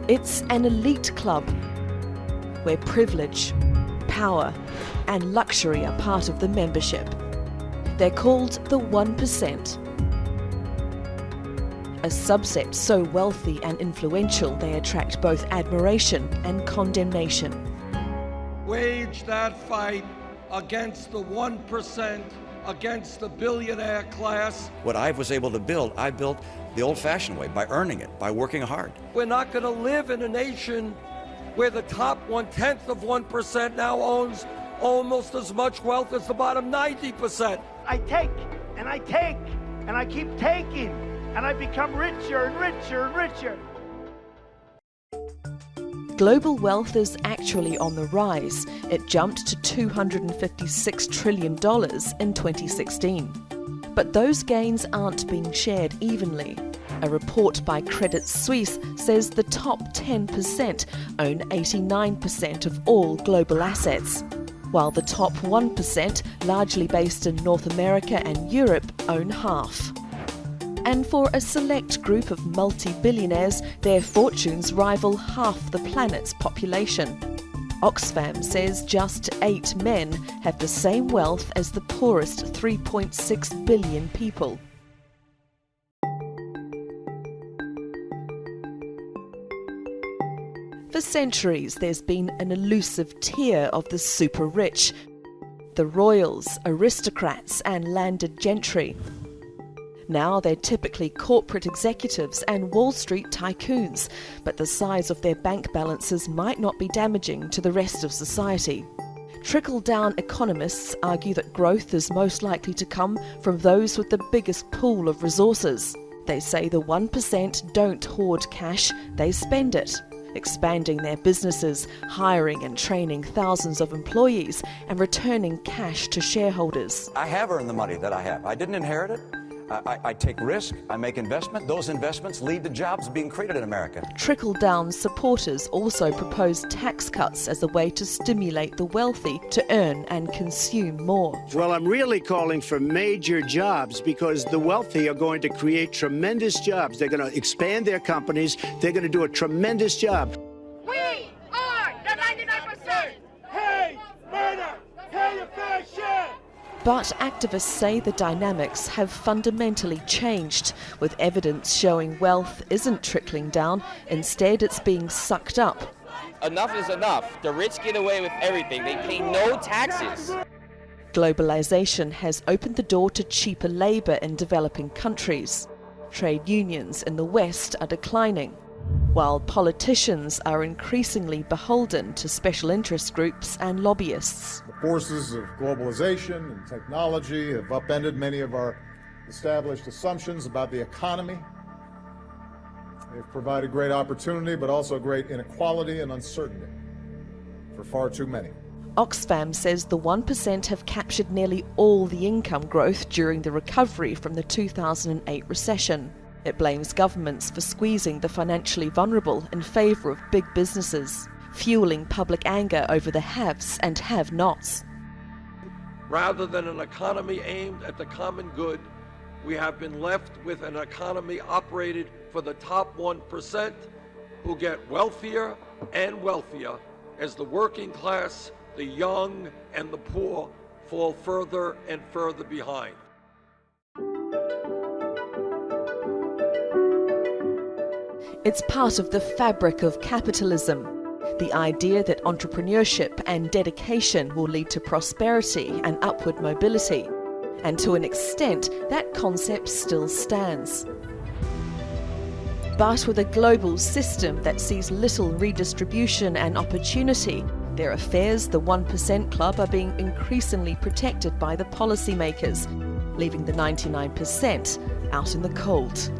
It's an elite club where privilege, power and luxury are part of the membership. They're called the 1%. A subset so wealthy and influential they attract both admiration and condemnation. Wage that fight against the 1%, against the billionaire class. What I was able to build, I built the old-fashioned way, by earning it, by working hard. We're not going to live in a nation where the top 1/10 of 1% now owns almost as much wealth as the bottom 90%. I take and I take and I keep taking and I become richer and richer and richer. Global wealth is actually on the rise. It jumped to $256 trillion in 2016. But those gains aren't being shared evenly. A report by Credit Suisse says the top 10% own 89% of all global assets, while the top 1%, largely based in North America and Europe, own half. And for a select group of multi-billionaires, their fortunes rival half the planet's population. Oxfam says just 8 men have the same wealth as the poorest 3.6 billion people. For centuries, there's been an elusive tier of the super rich, the royals, aristocrats and landed gentry. Now they're typically corporate executives and Wall Street tycoons, but the size of their bank balances might not be damaging to the rest of society. Trickle-down economists argue that growth is most likely to come from those with the biggest pool of resources. They say the 1% don't hoard cash, they spend it, expanding their businesses, hiring and training thousands of employees, and returning cash to shareholders. I have earned the money that I have. I didn't inherit it. I take risk, I make investment. Those investments lead to jobs being created in America. Trickle-down supporters also propose tax cuts as a way to stimulate the wealthy to earn and consume more. Well, I'm really calling for major jobs because the wealthy are going to create tremendous jobs. They're going to expand their companies. They're going to do a tremendous job. We are the 99%. Hey, murder, pay your fair share. But activists say the dynamics have fundamentally changed, with evidence showing wealth isn't trickling down, instead it's being sucked up. Enough is enough. The rich get away with everything. They pay no taxes. Globalization has opened the door to cheaper labor in developing countries. Trade unions in the West are declining, while politicians are increasingly beholden to special interest groups and lobbyists. The forces of globalization and technology have upended many of our established assumptions about the economy. They've provided great opportunity, but also great inequality and uncertainty for far too many. Oxfam says the 1% have captured nearly all the income growth during the recovery from the 2008 recession. It blames governments for squeezing the financially vulnerable in favour of big businesses, fueling public anger over the haves and have-nots. Rather than an economy aimed at the common good, we have been left with an economy operated for the top 1%, who get wealthier and wealthier as the working class, the young and the poor fall further and further behind. It's part of the fabric of capitalism, the idea that entrepreneurship and dedication will lead to prosperity and upward mobility. And to an extent, that concept still stands. But with a global system that sees little redistribution and opportunity, their affairs, the 1% club, are being increasingly protected by the policymakers, leaving the 99% out in the cold.